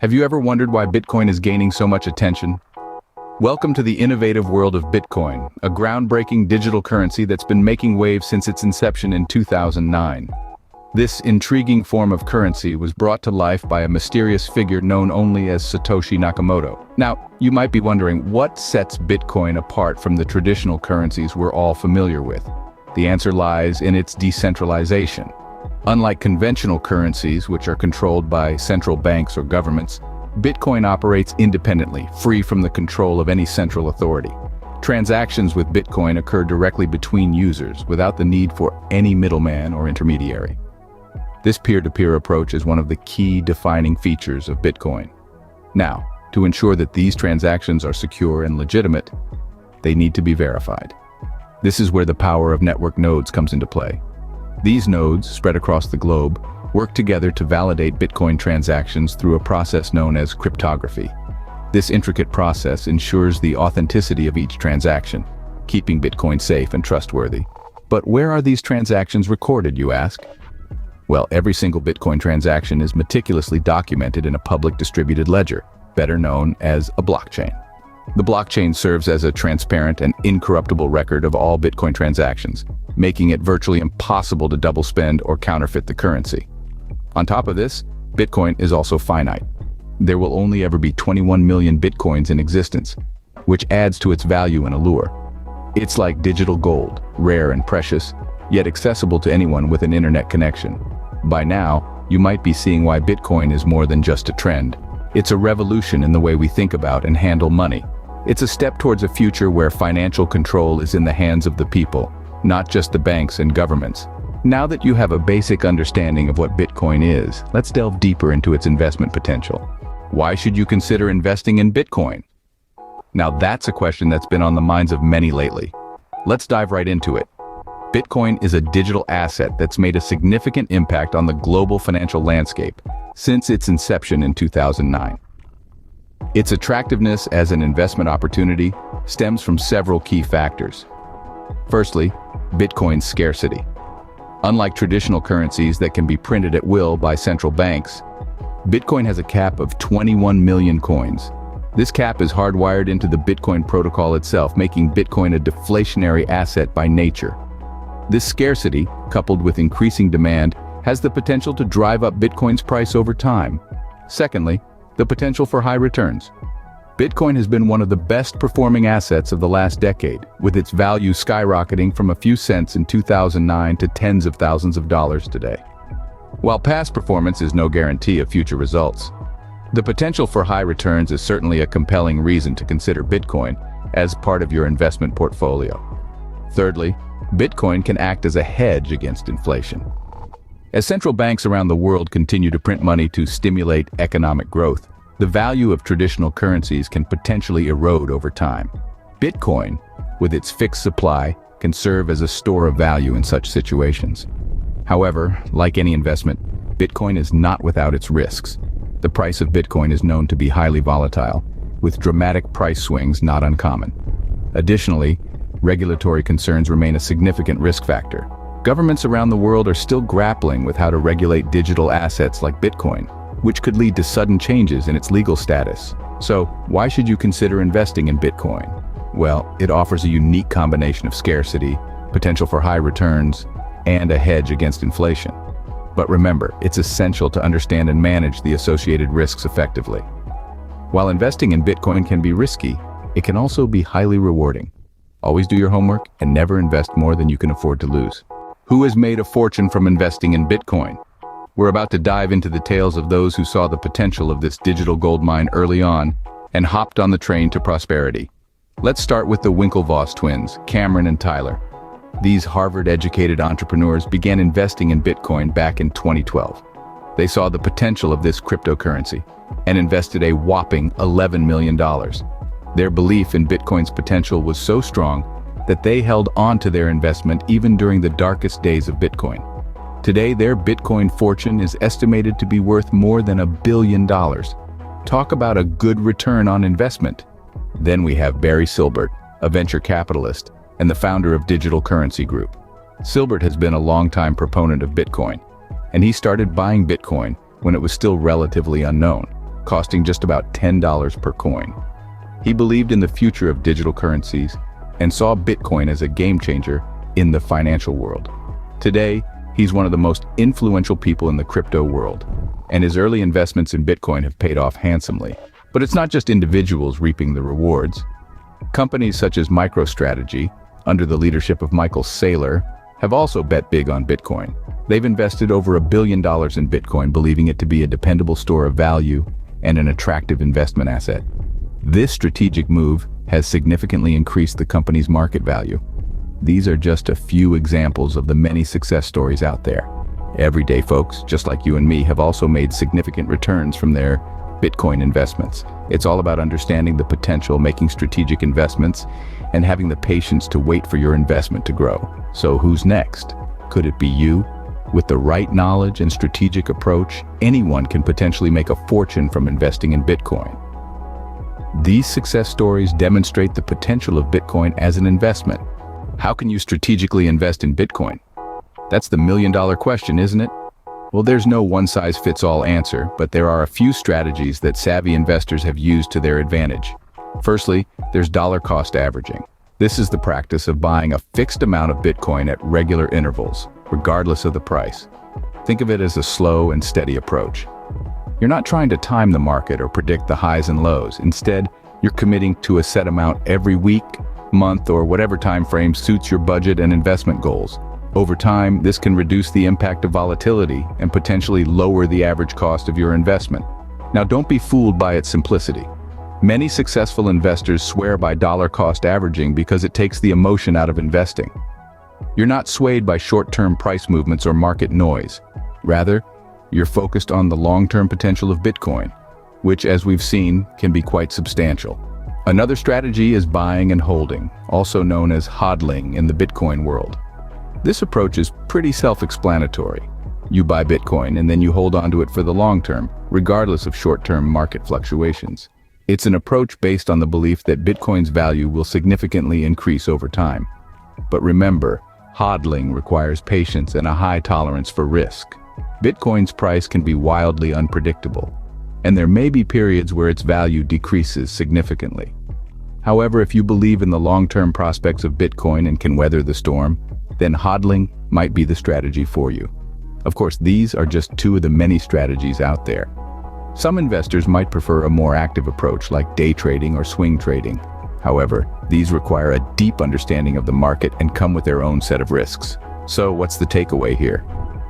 Have you ever wondered why Bitcoin is gaining so much attention? Welcome to the innovative world of Bitcoin, a groundbreaking digital currency that's been making waves since its inception in 2009. This intriguing form of currency was brought to life by a mysterious figure known only as Satoshi Nakamoto. Now, you might be wondering, what sets Bitcoin apart from the traditional currencies we're all familiar with? The answer lies in its decentralization. Unlike conventional currencies, which are controlled by central banks or governments, Bitcoin operates independently, free from the control of any central authority. Transactions with Bitcoin occur directly between users, without the need for any middleman or intermediary. This peer-to-peer approach is one of the key defining features of Bitcoin. Now, to ensure that these transactions are secure and legitimate, they need to be verified. This is where the power of network nodes comes into play. These nodes, spread across the globe, work together to validate Bitcoin transactions through a process known as cryptography. This intricate process ensures the authenticity of each transaction, keeping Bitcoin safe and trustworthy. But where are these transactions recorded, you ask? Well, every single Bitcoin transaction is meticulously documented in a public distributed ledger, better known as a blockchain. The blockchain serves as a transparent and incorruptible record of all Bitcoin transactions, making it virtually impossible to double spend or counterfeit the currency. On top of this, Bitcoin is also finite. There will only ever be 21 million Bitcoins in existence, which adds to its value and allure. It's like digital gold, rare and precious, yet accessible to anyone with an internet connection. By now, you might be seeing why Bitcoin is more than just a trend. It's a revolution in the way we think about and handle money. It's a step towards a future where financial control is in the hands of the people, not just the banks and governments. Now that you have a basic understanding of what Bitcoin is, let's delve deeper into its investment potential. Why should you consider investing in Bitcoin? Now that's a question that's been on the minds of many lately. Let's dive right into it. Bitcoin is a digital asset that's made a significant impact on the global financial landscape since its inception in 2009. Its attractiveness as an investment opportunity stems from several key factors. Firstly, Bitcoin's scarcity. Unlike traditional currencies that can be printed at will by central banks, Bitcoin has a cap of 21 million coins. This cap is hardwired into the Bitcoin protocol itself, making Bitcoin a deflationary asset by nature. This scarcity, coupled with increasing demand, has the potential to drive up Bitcoin's price over time. Secondly, the potential for high returns. Bitcoin has been one of the best performing assets of the last decade, with its value skyrocketing from a few cents in 2009 to tens of thousands of dollars today. While past performance is no guarantee of future results, the potential for high returns is certainly a compelling reason to consider Bitcoin as part of your investment portfolio. Thirdly, Bitcoin can act as a hedge against inflation. As central banks around the world continue to print money to stimulate economic growth, the value of traditional currencies can potentially erode over time. Bitcoin, with its fixed supply, can serve as a store of value in such situations. However, like any investment, Bitcoin is not without its risks. The price of Bitcoin is known to be highly volatile, with dramatic price swings not uncommon. Additionally, regulatory concerns remain a significant risk factor. Governments around the world are still grappling with how to regulate digital assets like Bitcoin, which could lead to sudden changes in its legal status. So, why should you consider investing in Bitcoin? Well, it offers a unique combination of scarcity, potential for high returns, and a hedge against inflation. But remember, it's essential to understand and manage the associated risks effectively. While investing in Bitcoin can be risky, it can also be highly rewarding. Always do your homework and never invest more than you can afford to lose. Who has made a fortune from investing in Bitcoin? We're about to dive into the tales of those who saw the potential of this digital goldmine early on and hopped on the train to prosperity. Let's start with the Winklevoss twins, Cameron and Tyler. These Harvard-educated entrepreneurs began investing in Bitcoin back in 2012. They saw the potential of this cryptocurrency and invested a whopping $11 million. Their belief in Bitcoin's potential was so strong that they held on to their investment even during the darkest days of Bitcoin. Today, their Bitcoin fortune is estimated to be worth more than $1 billion. Talk about a good return on investment. Then we have Barry Silbert, a venture capitalist and the founder of Digital Currency Group. Silbert has been a longtime proponent of Bitcoin, and he started buying Bitcoin when it was still relatively unknown, costing just about $10 per coin. He believed in the future of digital currencies and saw Bitcoin as a game changer in the financial world. Today, he's one of the most influential people in the crypto world, and his early investments in Bitcoin have paid off handsomely. But it's not just individuals reaping the rewards. Companies such as MicroStrategy, under the leadership of Michael Saylor, have also bet big on Bitcoin. They've invested over $1 billion in Bitcoin, believing it to be a dependable store of value and an attractive investment asset. This strategic move has significantly increased the company's market value. These are just a few examples of the many success stories out there. Everyday folks, just like you and me, have also made significant returns from their Bitcoin investments. It's all about understanding the potential, making strategic investments, and having the patience to wait for your investment to grow. So who's next? Could it be you? With the right knowledge and strategic approach, anyone can potentially make a fortune from investing in Bitcoin. These success stories demonstrate the potential of Bitcoin as an investment. How can you strategically invest in Bitcoin? That's the million-dollar question, isn't it? Well, there's no one-size-fits-all answer, but there are a few strategies that savvy investors have used to their advantage. Firstly, there's dollar cost averaging. This is the practice of buying a fixed amount of Bitcoin at regular intervals, regardless of the price. Think of it as a slow and steady approach. You're not trying to time the market or predict the highs and lows. Instead, you're committing to a set amount every week, month, or whatever time frame suits your budget and investment goals. Over time, this can reduce the impact of volatility and potentially lower the average cost of your investment. Now, don't be fooled by its simplicity. Many successful investors swear by dollar cost averaging because it takes the emotion out of investing. You're not swayed by short-term price movements or market noise. Rather, you're focused on the long-term potential of Bitcoin, which, as we've seen, can be quite substantial. Another strategy is buying and holding, also known as hodling in the Bitcoin world. This approach is pretty self-explanatory. You buy Bitcoin and then you hold onto it for the long term, regardless of short-term market fluctuations. It's an approach based on the belief that Bitcoin's value will significantly increase over time. But remember, hodling requires patience and a high tolerance for risk. Bitcoin's price can be wildly unpredictable, and there may be periods where its value decreases significantly. However, if you believe in the long-term prospects of Bitcoin and can weather the storm, then hodling might be the strategy for you. Of course, these are just two of the many strategies out there. Some investors might prefer a more active approach like day trading or swing trading. However, these require a deep understanding of the market and come with their own set of risks. So what's the takeaway here?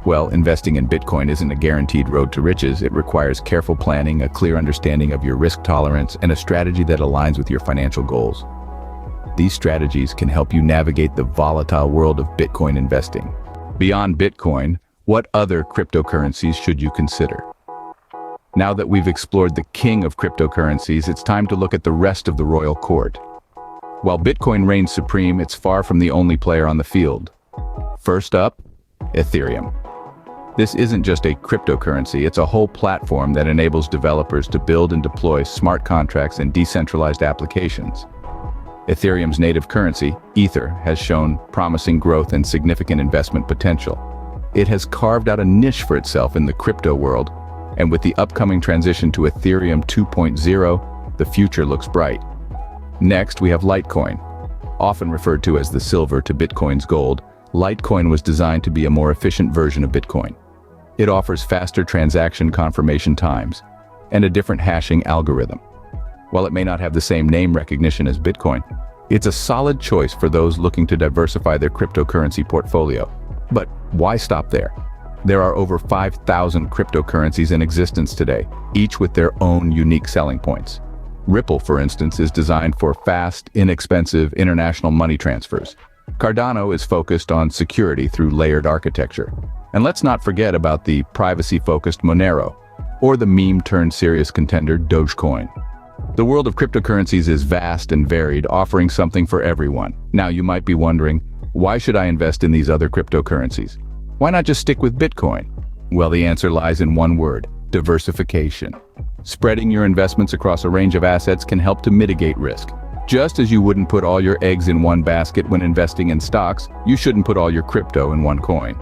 Well, investing in Bitcoin isn't a guaranteed road to riches. It requires careful planning, a clear understanding of your risk tolerance, and a strategy that aligns with your financial goals. These strategies can help you navigate the volatile world of Bitcoin investing. Beyond Bitcoin, what other cryptocurrencies should you consider? Now that we've explored the king of cryptocurrencies, it's time to look at the rest of the royal court. While Bitcoin reigns supreme, it's far from the only player on the field. First up, Ethereum. This isn't just a cryptocurrency, it's a whole platform that enables developers to build and deploy smart contracts and decentralized applications. Ethereum's native currency, Ether, has shown promising growth and significant investment potential. It has carved out a niche for itself in the crypto world, and with the upcoming transition to Ethereum 2.0, the future looks bright. Next, we have Litecoin. Often referred to as the silver to Bitcoin's gold, Litecoin was designed to be a more efficient version of Bitcoin. It offers faster transaction confirmation times and a different hashing algorithm. While it may not have the same name recognition as Bitcoin, it's a solid choice for those looking to diversify their cryptocurrency portfolio. But why stop there? There are over 5,000 cryptocurrencies in existence today, each with their own unique selling points. Ripple, for instance, is designed for fast, inexpensive international money transfers. Cardano is focused on security through layered architecture. And let's not forget about the privacy-focused Monero, or the meme-turned-serious contender Dogecoin. The world of cryptocurrencies is vast and varied, offering something for everyone. Now you might be wondering, why should I invest in these other cryptocurrencies? Why not just stick with Bitcoin? Well, the answer lies in one word: diversification. Spreading your investments across a range of assets can help to mitigate risk. Just as you wouldn't put all your eggs in one basket when investing in stocks, you shouldn't put all your crypto in one coin.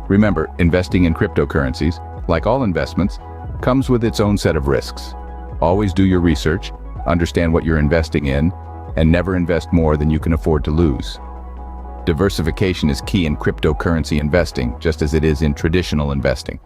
Remember, investing in cryptocurrencies, like all investments, comes with its own set of risks. Always do your research, understand what you're investing in, and never invest more than you can afford to lose. Diversification is key in cryptocurrency investing, just as it is in traditional investing.